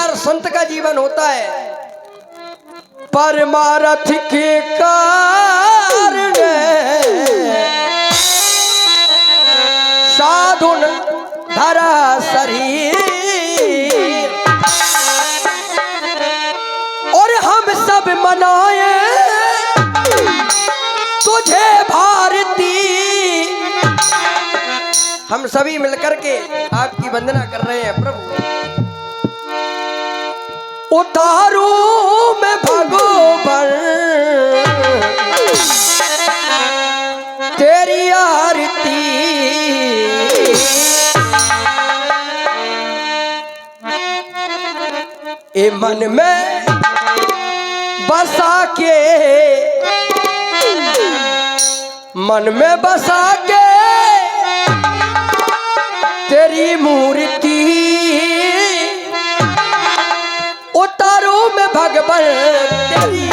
प्रकार संत का जीवन होता है। परमार्थ के कारण साधुन धरा शरीर, और हम सब मनाए तुझे भारती। हम सभी मिलकर के आपकी वंदना कर रहे हैं प्रभु। उतारू में भगवान तेरी आरती, ए मन में बसा के, मन में बसा के तेरी मूर्ति, उतारू में भगवान तेरी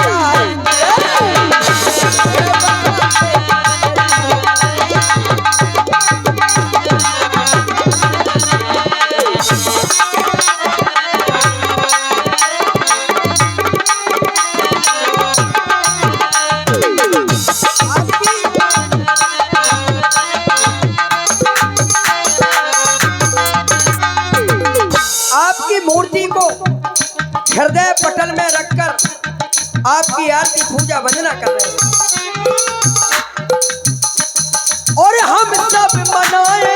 आपकी मूर्ति को हृदय पटल में रखकर आपकी आरती पूजा वंदना कर रहे हैं। और हम सब मनाए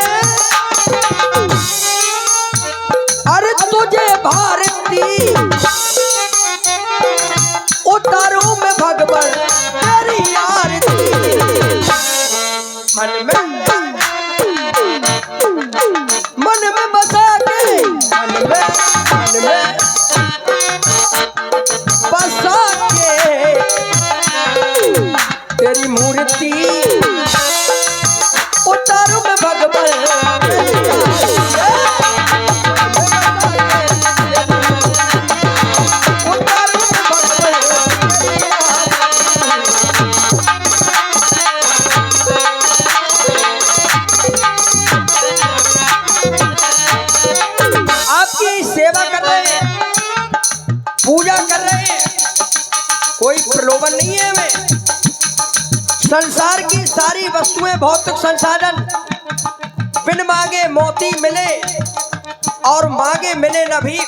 अरे तुझे भारती, उतारू में भगवान तेरी आरती। मन में बसा के, मन में बसा के तेरी मूर्ति, उतारू में भगवान तेरी सेवा कर रहे हैं, पूजा कर रहे हैं, कोई प्रलोभन नहीं है हमें। संसार की सारी वस्तुएं, भौतिक संसाधन बिन मांगे मोती मिले और मांगे मिले न भी,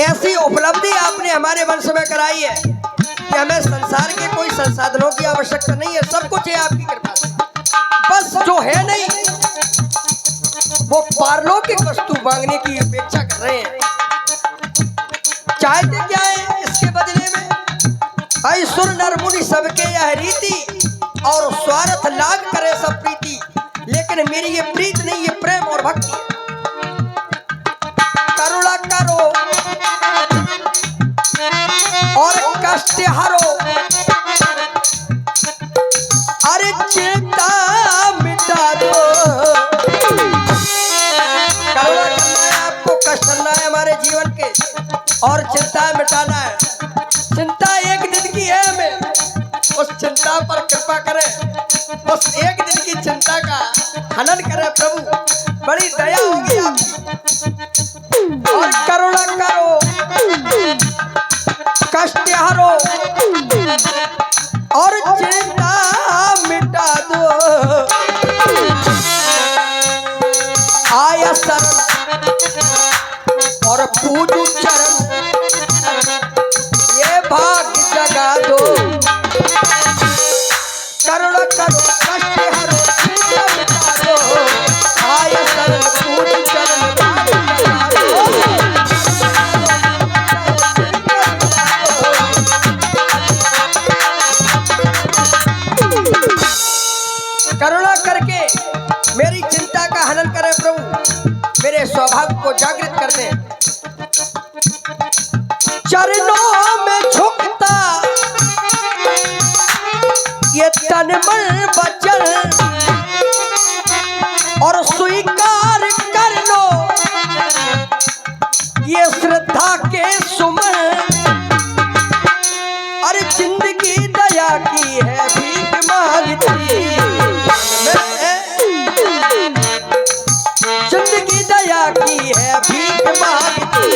ऐसी उपलब्धि आपने हमारे वंश में कराई है कि हमें संसार के कोई संसाधनों की आवश्यकता नहीं है। सब कुछ है आपकी कृपा से। बस जो है नहीं वो पारलौकिक वस्तु मांगने की अपेक्षा कर रहे हैं। चाहते क्या है इसके बदले में? भाई सुर नर मुनि सबके यह रीति, और स्वार्थ लाग करे सब प्रीति। लेकिन मेरी ये प्रीत नहीं, ये प्रेम और भक्ति है। करुणा करो और कष्ट हरो, अरे चिंता मिटा दो। करुणा करना है आपको, कष्ट करना है हमारे जीवन के, और चिंता मिटाना है। चिंता एक दिन की है हमें, उस चिंता पर कृपा करें। उस एक दिन की चिंता का हनन करें प्रभु, बड़ी दया होगी आपकी। और करुणा करो, कष्ट हरो और चिंता मिटा दो। आया शरण और पूजू चरण, ये भाग्य जगा दो। करुणा करो, कष्ट हरो, चिंता मिटा दो। आया शरण पूजू चरण, भाग्य जगा दो। करुणा करके मेरी चिंता का हनन करें प्रभु, मेरे स्वभाव को जागृत कर दे। चरणों में झुकता ये तन मन वचन, और स्वीकार कर लो ये श्रद्धा के सुमन। अरे जिंदगी दया की है भीख मांगती, जिंदगी दया की है भीख मांगती।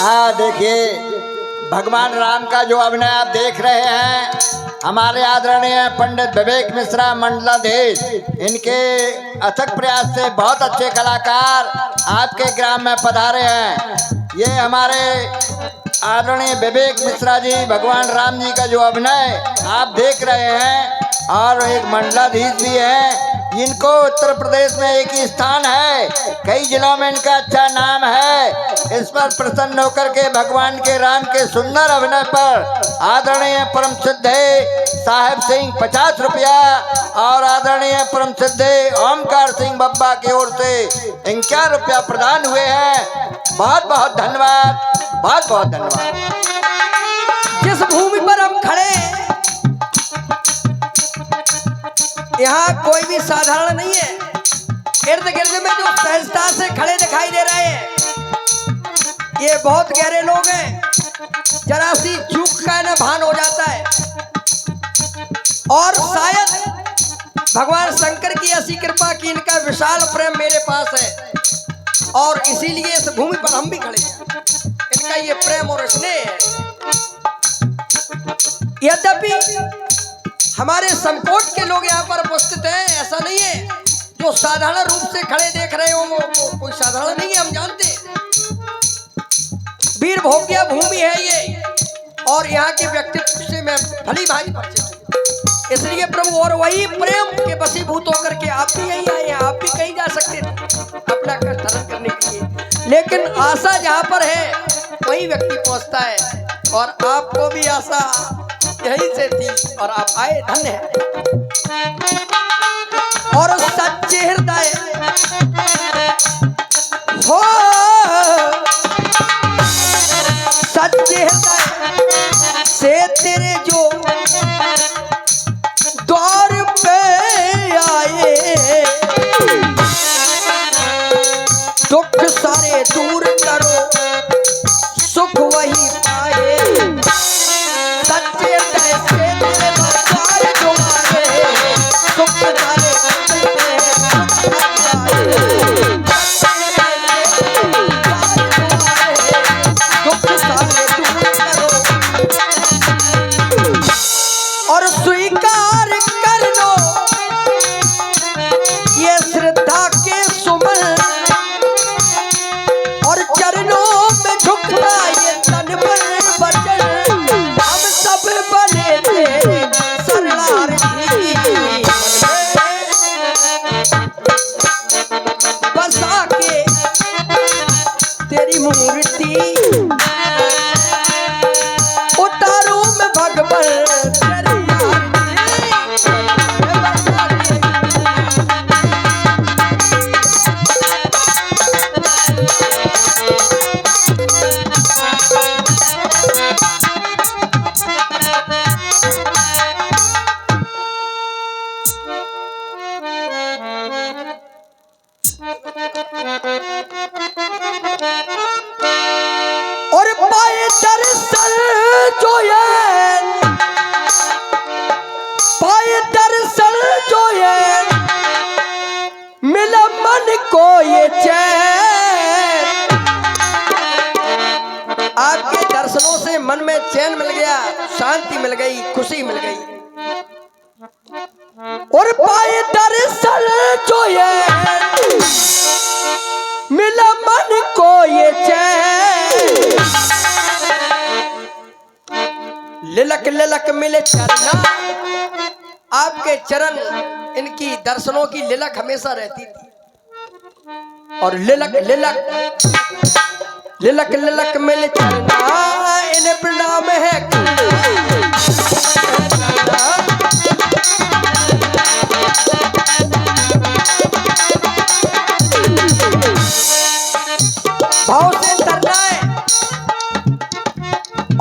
हाँ देखिए, भगवान राम का जो अभिनय आप देख रहे हैं, हमारे आदरणीय पंडित विवेक मिश्रा मंडलाधीश, इनके अथक प्रयास से बहुत अच्छे कलाकार आपके ग्राम में पधारे हैं। ये हमारे आदरणीय विवेक मिश्रा जी भगवान राम जी का जो अभिनय आप देख रहे हैं, और एक मंडलाधीश भी है, इनको उत्तर प्रदेश में एक ही स्थान है, कई जिलों में इनका अच्छा नाम है। इस पर प्रसन्न होकर के भगवान के राम के सुंदर अभिनय पर आदरणीय परम सिद्धे साहेब सिंह 50 रुपया और आदरणीय परम सिद्धे ओमकार सिंह बब्बा की ओर से 51 रुपया प्रदान हुए हैं। बहुत बहुत धन्यवाद, बहुत बहुत धन्यवाद। जिस भूमि पर हम खड़े यहाँ कोई भी साधारण नहीं है। इर्द गिर्द में जो सहजता से खड़े दिखाई दे रहे हैं, ये बहुत गहरे लोग हैं। जरा सी चूक का न भान हो जाता है, और शायद भगवान शंकर की ऐसी कृपा की इनका विशाल प्रेम मेरे पास है, और इसीलिए इस भूमि पर हम भी खड़े हैं। इनका ये प्रेम और स्नेह है। यद्यपि हमारे संकोट के लोग यहाँ पर उपस्थित हैं, ऐसा नहीं है। जो साधारण रूप से खड़े देख रहे हो वो कोई साधारण नहीं है, हम जानते हैं। वीर भोग्या भूमि है ये, और यहाँ के व्यक्तित्व से मैं भली भांति परिचित हूँ। इसलिए प्रभु और वही प्रेम के वशीभूत होकर के आप भी यहीं आए हैं। आप भी कहीं जा सकते थे अपना कष्ट हरण करने के लिए, लेकिन आशा जहाँ पर है वही व्यक्ति पहुँचता है, और आपको भी आशा यही से थी और आप आए, धन्य है। और सच्चे हृदय हो, सच्चे हृदय से तेरे जो द्वार पे आए, दुख सारे दूर करो सुख वही पाए। सच्चे हृदय से तेरे द्वार जो आए, सुख सारे और स्वीकार कर लो ये श्रद्धा के सुमन, और चरणों में झुकना ये तन मन वचन। हम सब बने तेरे शरणार्थी, बसा के तेरी मूर्ति उतारू में भगवान तेरी और पाए दर्शन जो ये, पाए दर्शन जो ये, मिला मन को ये चैन। आपके दर्शनों से मन में चैन मिल गया, शांति मिल गई, खुशी मिल गई। और पाए दर्शन जो ये, मिला मन को ये चैन। लिलक लिलक मिले चरना, आपके चरण, इनकी दर्शनों की लिलक हमेशा रहती थी। और लिलक लिलक लिलक लिलक मिले चरना, इन्हें प्रणाम है। भाव से तरना है,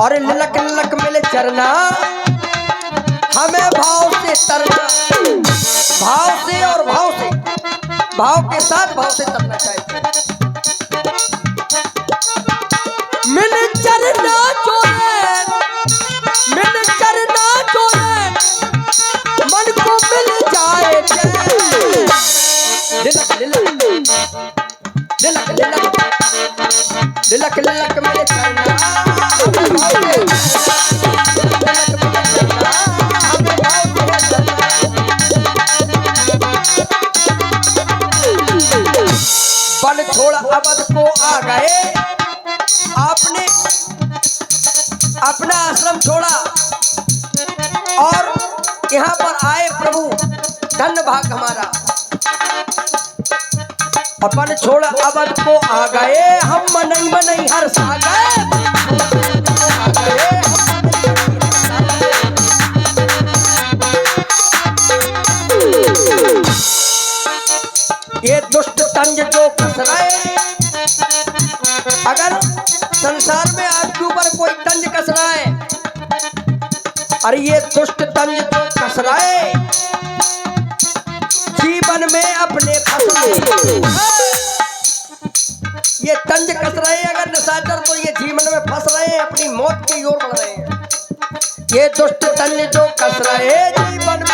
और लिलक लिलक मिले चरना, हमें भाव से तरना। भाव से और भाव से, भाव के साथ भाव से तरना चाहिए। मिल चरना जो है, मिल चरना जो है, मन को मिल जाए चैन। लिलक लिलक लिलक लिलक लिलक लिलक मेरे चरना हमें भाव दे बन छोड़ अवध को आ गए आपने अपना आश्रम छोड़ा और यहाँ पर आए प्रभु धन्य भाग हमारा अपन छोड़ अवध को आ गए हम मनई मनई हर्ष आ गए ये दुष्ट तंज जो कस रहे अगर संसार में आपके ऊपर कोई तंज कस रहा है अरे ये दुष्ट तंज जो कस रहा है जीवन में अपने फंस ये तंज कस रहे हैं अगर निशाचर तो ये जीवन में फंस रहे हैं अपनी मौत की ओर बढ़ रहे हैं ये दुष्ट तंज जो कस रहे हैं जीवन में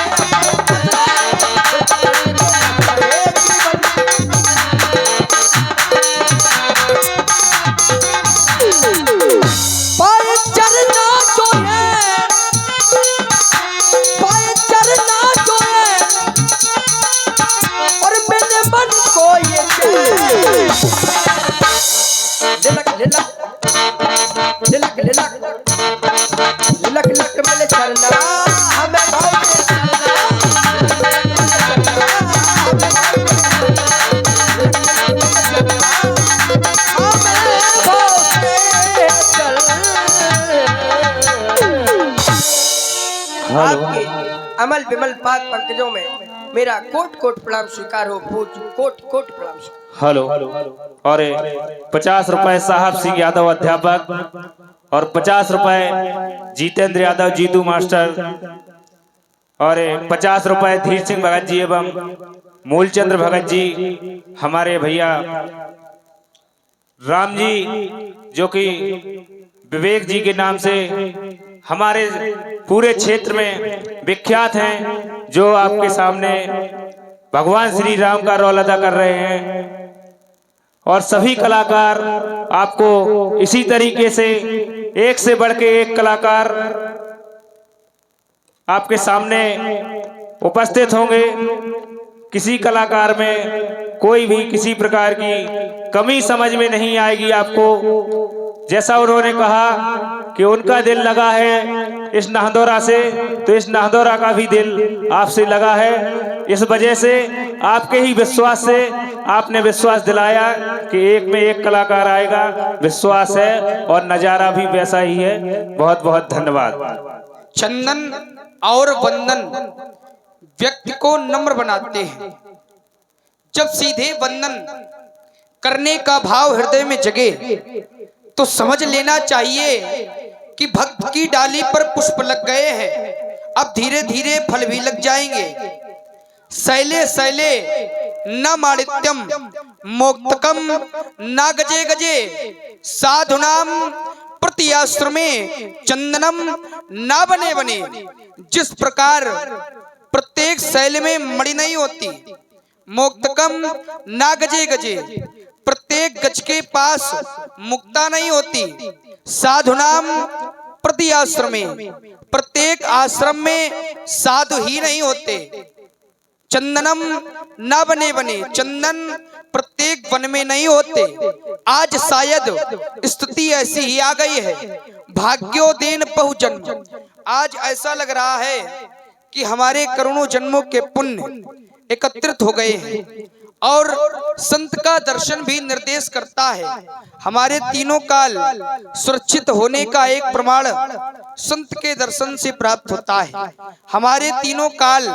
लिलक लिलक लिलक मेरे चरना हमें भाव दे आपके अमल विमल पाक पंकजों में मेरा कोट कोट प्रणाम स्वीकार हो कोट कोट प्रणाम। हेलो और 50 रुपए साहब सिंह यादव अध्यापक और 50 रुपए जितेंद्र यादव जीतू मास्टर और 50 रुपए धीर सिंह भगत जी एवं मूलचंद्र भगत जी हमारे भैया राम जी जो कि विवेक जी के नाम से हमारे पूरे क्षेत्र में विख्यात हैं जो आपके सामने भगवान श्री राम का रोल अदा कर रहे हैं और सभी कलाकार आपको इसी तरीके से एक से बढ़ के एक कलाकार आपके सामने उपस्थित होंगे। किसी कलाकार में कोई भी किसी प्रकार की कमी समझ में नहीं आएगी आपको। जैसा उन्होंने कहा कि उनका दिल लगा है इस नाहदौरा से तो इस नाहदौरा का भी दिल आपसे लगा है। इस वजह से आपके ही विश्वास से आपने विश्वास दिलाया कि एक में एक कलाकार आएगा, विश्वास है और नजारा भी वैसा ही है। बहुत बहुत धन्यवाद। चंदन और वंदन व्यक्ति को नम्र बनाते हैं। जब सीधे वंदन करने का भाव हृदय में जगे तो समझ लेना चाहिए कि भक्त की डाली पर पुष्प लग गए हैं, अब धीरे धीरे फल भी लग जाएंगे। शैले शैले न माणित्यम मोक्तकम न गजे गजे साधुनाम प्रतिआश्रमे चंदनम न बने बने। जिस प्रकार प्रत्येक शैल में मणि नहीं होती, मोक्तकम न गजे गजे प्रत्येक गज के पास मुक्ता नहीं होती, साधुनाम प्रति आश्रमे प्रत्येक आश्रम में साधु ही नहीं होते। चंदनम न बने बने चंदन प्रत्येक वन में नहीं होते। आज शायद स्थिति ऐसी ही आ गई है, भाग्योदेन बहुजन्म। आज ऐसा लग रहा है कि हमारे करोड़ों जन्मों के पुण्य एकत्रित हो गए हैं और संत का दर्शन भी निर्देश करता है। हमारे तीनों काल सुरक्षित होने का एक प्रमाण संत के दर्शन से प्राप्त होता है। हमारे तीनों काल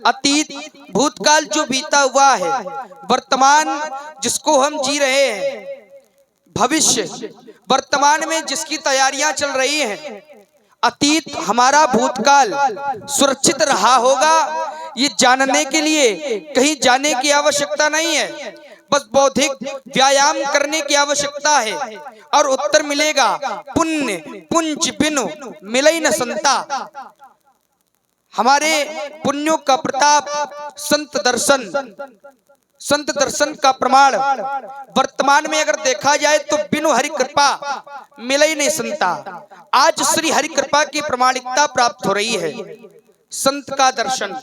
अतीत भूतकाल जो बीता हुआ है, वर्तमान जिसको हम जी रहे हैं, भविष्य वर्तमान में जिसकी तैयारियां चल रही हैं, अतीत हमारा भूतकाल सुरक्षित रहा होगा ये जानने के लिए कहीं जाने की आवश्यकता नहीं है, बस बौद्धिक व्यायाम करने की आवश्यकता है और उत्तर मिलेगा। पुण्य पुंज बिनु मिलई न संता। हमारे पुण्यों का प्रताप संत दर्शन संत दर्शन का प्रमाण वर्तमान में अगर देखा जाए तो बिनु हरि कृपा मिल ही नहीं संता। आज श्री हरि कृपा की प्रमाणिकता प्राप्त हो रही है। संत का दर्शन,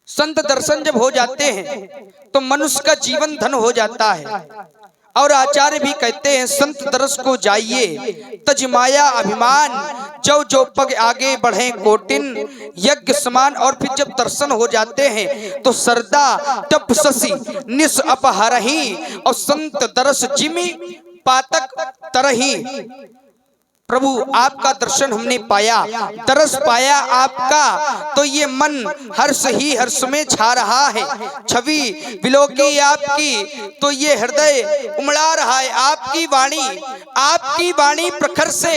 संत दर्शन जब हो जाते हैं तो मनुष्य का जीवन धन हो जाता है। और आचार्य भी कहते हैं संत दर्श को जाइए तज माया अभिमान, जो जो पग आगे बढ़े कोटिन यज्ञ समान। और फिर जब दर्शन हो जाते हैं तो सरदा टप शशि निस अपहरही, और संत दर्श जिमि पातक तरही। प्रभु आपका दर्शन हमने पाया, दरस पाया आपका, तो ये मन हर्ष ही हर्ष में छा रहा है। छवि विलोकी आपकी तो ये हृदय उमड़ा रहा है। आपकी वाणी प्रखर से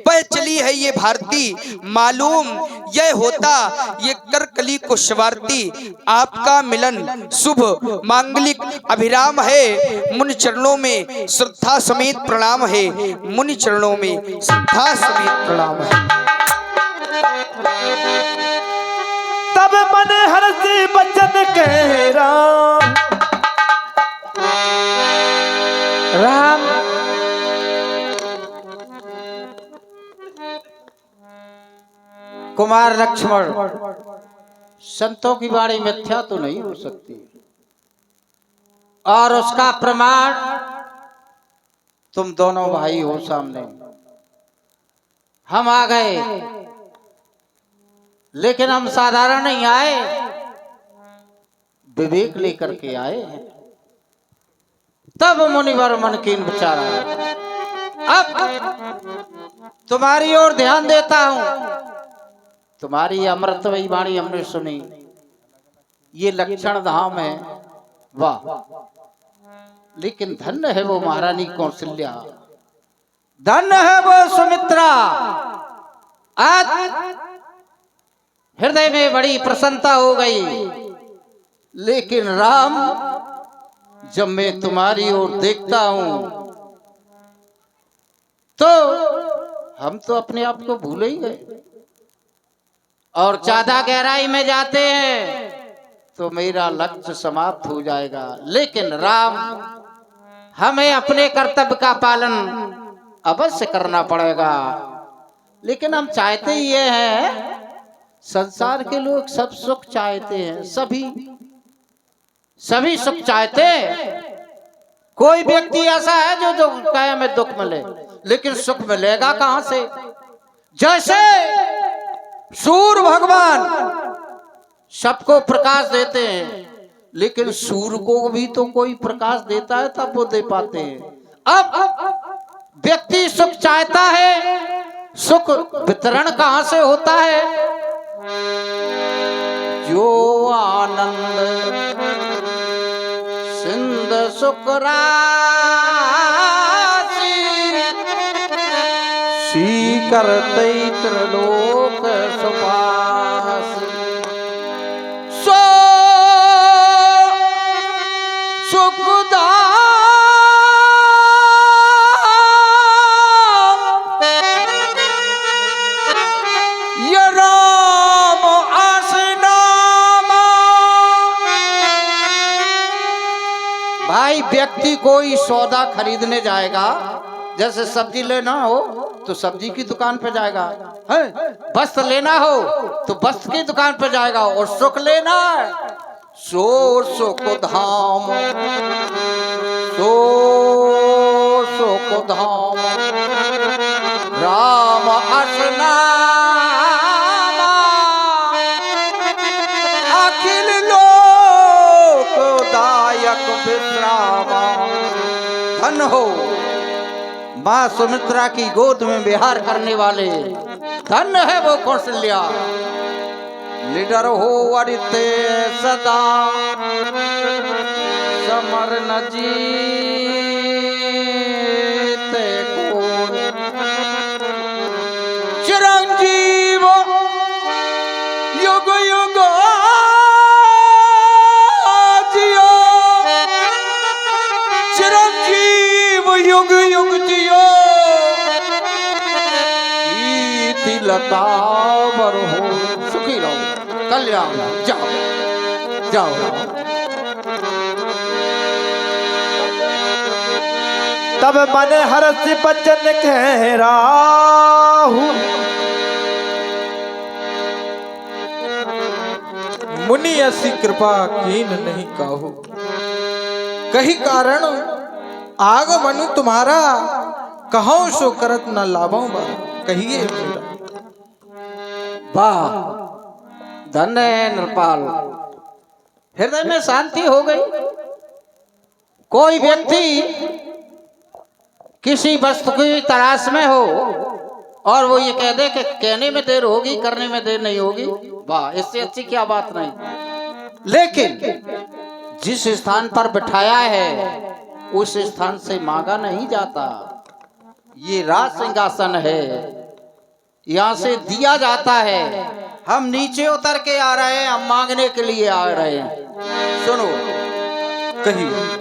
बह चली है ये भारती। मालूम यह होता ये कर कली को शवारती। आपका मिलन शुभ मांगलिक अभिराम है। मुनि चरणों में श्रद्धा समेत प्रणाम है। मुनि चरणों में श्रद्धा समेत प्रणाम है। तब मन हर्षि बचन कह राम राम। कुमार लक्ष्मण, संतों की वाणी मिथ्या तो नहीं हो सकती, और उसका प्रमाण तुम दोनों भाई हो सामने। हम आ गए, लेकिन हम साधारण नहीं आए, विवेक लेकर के आए हैं। तब मुनिवर मन कीन विचारा। अब तुम्हारी ओर ध्यान देता हूं। तुम्हारी अमृतमयी वाणी हमने सुनी, ये लक्षण धाम है, वाह। लेकिन धन्य है वो महारानी कौशल्या, धन्य है वो सुमित्रा। आज हृदय में बड़ी प्रसन्नता हो गई। लेकिन राम, जब मैं तुम्हारी ओर देखता हूं तो हम तो अपने आप को भूल ही गए, और ज्यादा गहराई में जाते हैं तो मेरा लक्ष्य समाप्त हो जाएगा। लेकिन राम, हमें अपने कर्तव्य का पालन अवश्य करना पड़ेगा। लेकिन हम चाहते ही ये हैं, संसार के लोग सब सुख चाहते हैं, सभी सुख चाहते हैं। कोई व्यक्ति ऐसा है जो कहे हमें दुख मिले, लेकिन सुख मिलेगा कहां से? जैसे सूर्य भगवान सबको प्रकाश देते हैं, लेकिन सूर्य को भी तो कोई प्रकाश देता है तब वो दे पाते हैं। अब व्यक्ति सुख चाहता है, सुख वितरण कहां से होता है? जो आनंद सिंध सुख राशि, सीकर त्रैलोक सुपास। सो सुखदा ये राम आसनामा। भाई, व्यक्ति कोई सौदा खरीदने जाएगा, जैसे सब्जी लेना हो तो सब्जी की दुकान पे जाएगा, है वस्त्र लेना हो तो वस्त्र की दुकान पे जाएगा, और सुख लेना सो सुख धाम, सो सुख धाम राम असना। अखिल लोक दायक विश्रामा। धन हो माँ सुमित्रा की गोद में विहार करने वाले, धन्य है वो कौशल्या। निडर हो अरिते सदा, समर न जीते कोई। चिरंजीव युग युग जियो, चिरंजीव युग युग जियो। लता बर हो, सुखी रहो, कल्याण। जाओ जाओ। तब मन हर्ष बचन कह राहु। मुनि ऐसी कृपा कीन नहीं काहू। कही कारण आगमनु तुम्हारा, कहो सो करत न लाभों बा। कहिए मेरा। वाह, धन्य है नृपाल, हृदय में शांति हो गई। कोई व्यक्ति किसी वस्तु की तलाश में हो और वो ये कह दे कि कहने में देर होगी करने में देर नहीं होगी, वाह, इससे अच्छी क्या बात नहीं। लेकिन जिस स्थान पर बिठाया है उस स्थान से मांगा नहीं जाता। ये राज सिंहासन है, यहाँ से दिया जाता है। हम नीचे उतर के आ रहे हैं, हम मांगने के लिए आ रहे हैं। सुनो, कहिए।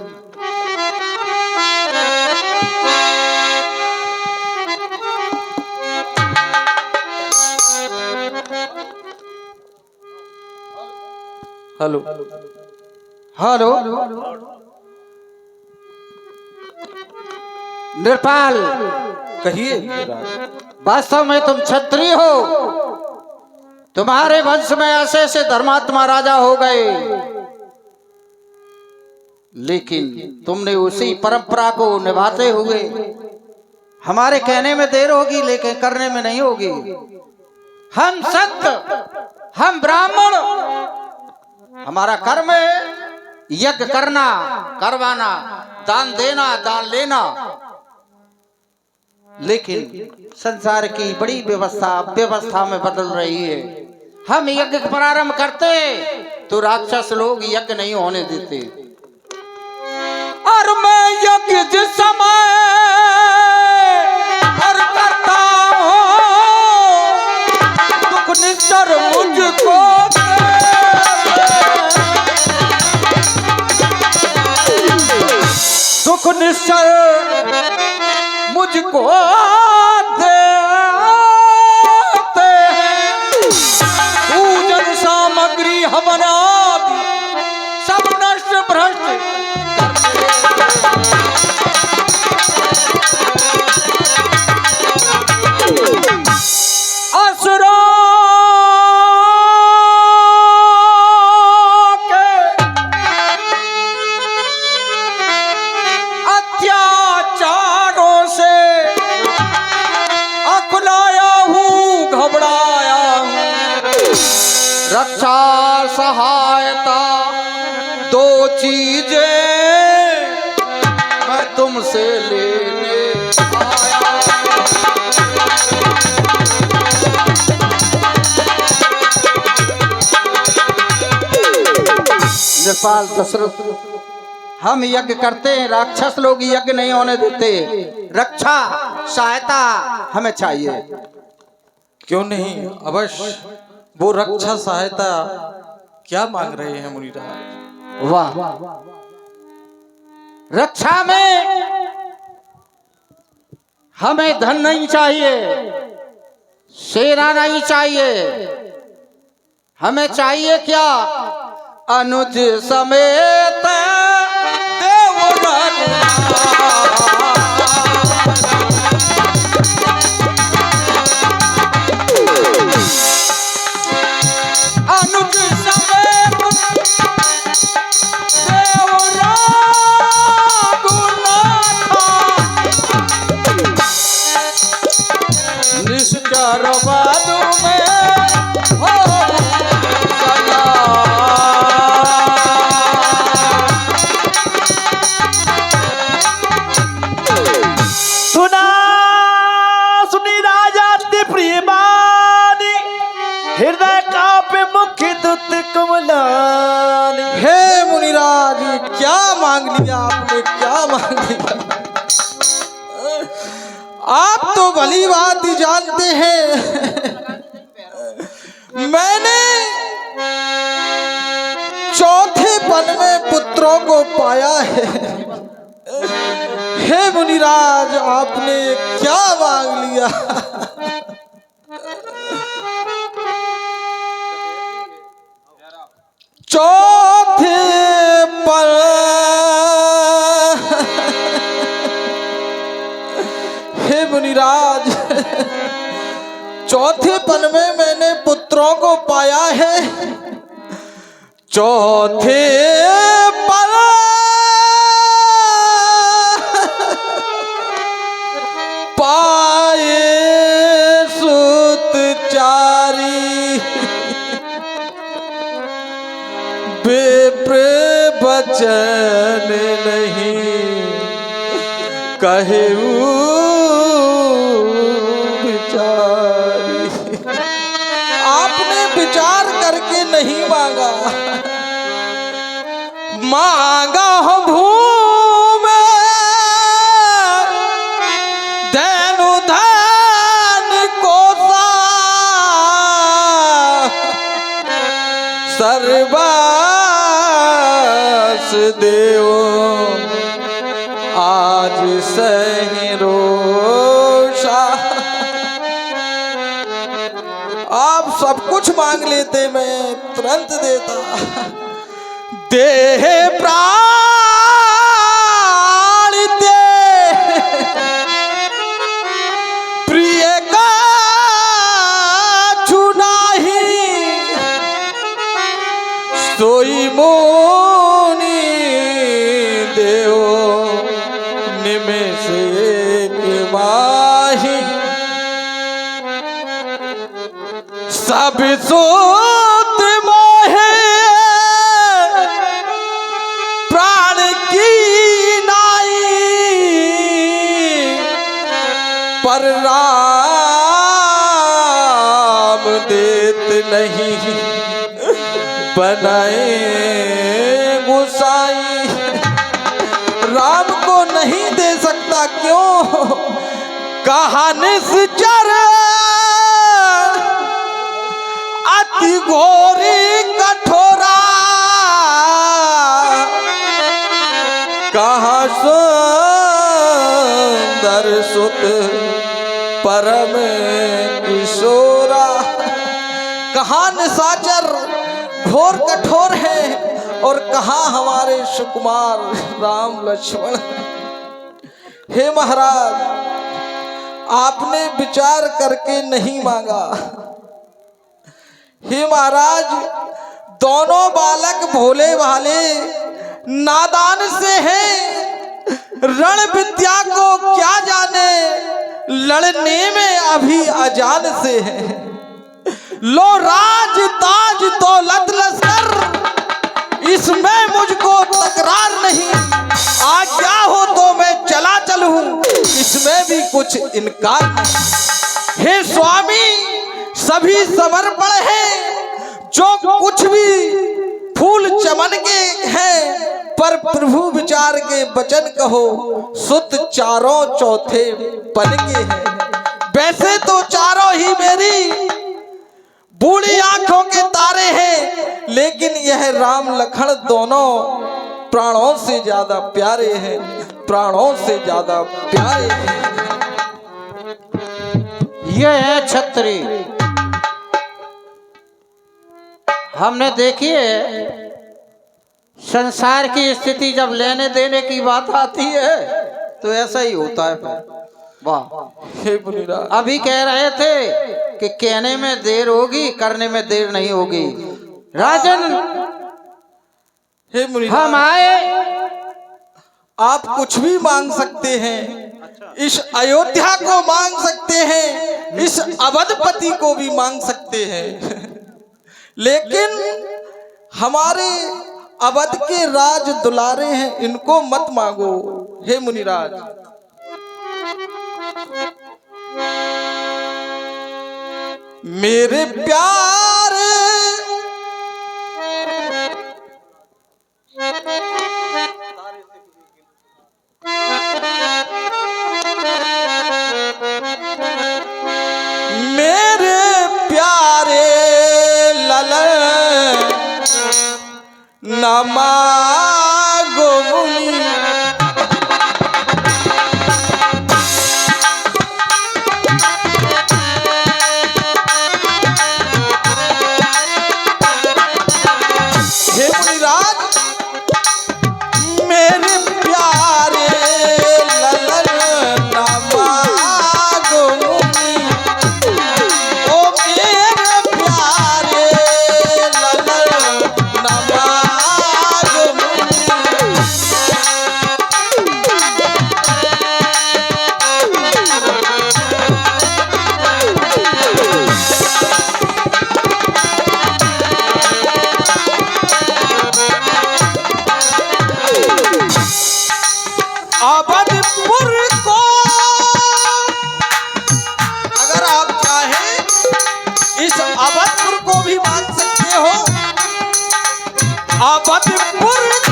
Hello hello. नृपाल, कहिए। वास्तव में तुम क्षत्रिय हो। तुम्हारे वंश में ऐसे ऐसे धर्मात्मा राजा हो गए, लेकिन तुमने उसी परंपरा को निभाते हुए हमारे कहने में देर होगी लेकिन करने में नहीं होगी। हम संत, हम ब्राह्मण, हमारा कर्म है यज्ञ करना, करवाना, दान देना, दान लेना। लेकिन संसार की बड़ी व्यवस्था में बदल रही है। हम यज्ञ प्रारंभ करते तो राक्षस लोग यज्ञ नहीं होने देते। और मैं यज्ञ जिस समय और करता हूँ, दुख निश्चर मुझको दुख निश्चर मुझको देते हैं। पूजन सामग्री हवनादि सब नष्ट भ्रष्ट असुरों रक्षा सहायता दो चीजें मैं तुमसे लेने आया। नृपाल दशरथ, हम यज्ञ करते हैं, राक्षस लोग यज्ञ नहीं होने देते। रक्षा सहायता हमें चाहिए। क्यों नहीं, अवश्य। वो रक्षा सहायता क्या मांग रहे हैं मुनिराज? वाह, रक्षा में हमें धन नहीं चाहिए, सेना नहीं चाहिए, हमें चाहिए क्या? अनुज समेत देवराज। अनुज समेत निश्चर बादू में हो सदा। सुना सुनी राजा प्रियमानी, हृदय कापे मुख्य दुत कमलानी। हे मुनिराज, क्या मांग लिया आपने, क्या मांग लिया? आप तो भली बात ही जानते हैं, मैंने चौथे पन में पुत्रों को पाया है। हे मुनिराज, आपने क्या मांग लिया? चौथे पन मुनिराज, चौथे पन में मैंने पुत्रों को पाया है। चौथे पन पाए सुत चारी, विप्र बचन नहीं कहे विचारी। आपने विचार करके नहीं मांगा, मांगा हो भूमि धनु धन कोसा, सर्वस देव आज सही रोषा। आप सब कुछ मांग लेते, मैं तुरंत देता। देह प्राण दे प्रिय का चुनाही, सोई मोनी देव निमेष एक माही। सब सूत मोहे प्राण की नाई, पर राम देत नहीं बनाए गुसाई। राम को नहीं दे सकता, क्यों? कहा निश्चर अति घोरी कठोरा, कहा सुंदर सुत परम किशोरा। कहा निशाचर घोर कठोर है, और कहा हमारे सुकुमार राम लक्ष्मण। हे महाराज, आपने विचार करके नहीं मांगा। हे महाराज, दोनों बालक भोले भाले नादान से हैं, रण विद्या को क्या जाने, लड़ने में अभी अजान से हैं। लो राज ताज दौलत लश्कर, इसमें मुझको तकरार नहीं। आज्ञा हो तो मैं चला चलूं, इसमें भी कुछ इनकार नहीं। हे स्वामी, सभी समर्पण है, जो कुछ भी फूल चमन के हैं, पर प्रभु विचार के वचन कहो, सुत चारों चौथे पन के हैं। वैसे तो चारों ही मेरी बूढ़ी आंखों के तारे हैं, लेकिन यह राम लखन दोनों प्राणों से ज्यादा प्यारे हैं, प्राणों से ज्यादा प्यारे हैं। ये है छत्री। हमने देखी है, संसार की स्थिति जब लेने देने की बात आती है तो ऐसा ही होता है। वाह, हे मुनिराज, अभी कह रहे थे कि कहने में देर होगी, करने में देर नहीं होगी। राजन, हे मुनिराज, हम आए। आप कुछ भी मांग सकते हैं, इस अयोध्या को मांग सकते हैं, इस अवधपति को भी मांग सकते हैं, लेकिन हमारे अवध के राज दुलारे हैं, इनको मत मांगो। हे मुनिराज, मेरे प्यारे मेरे प्यारे ललन नमा गोमुनि, हे मुनिराज, मेरे प्यारे ललन नमा अवधपुर को भी मान सकते हो। अवधपुर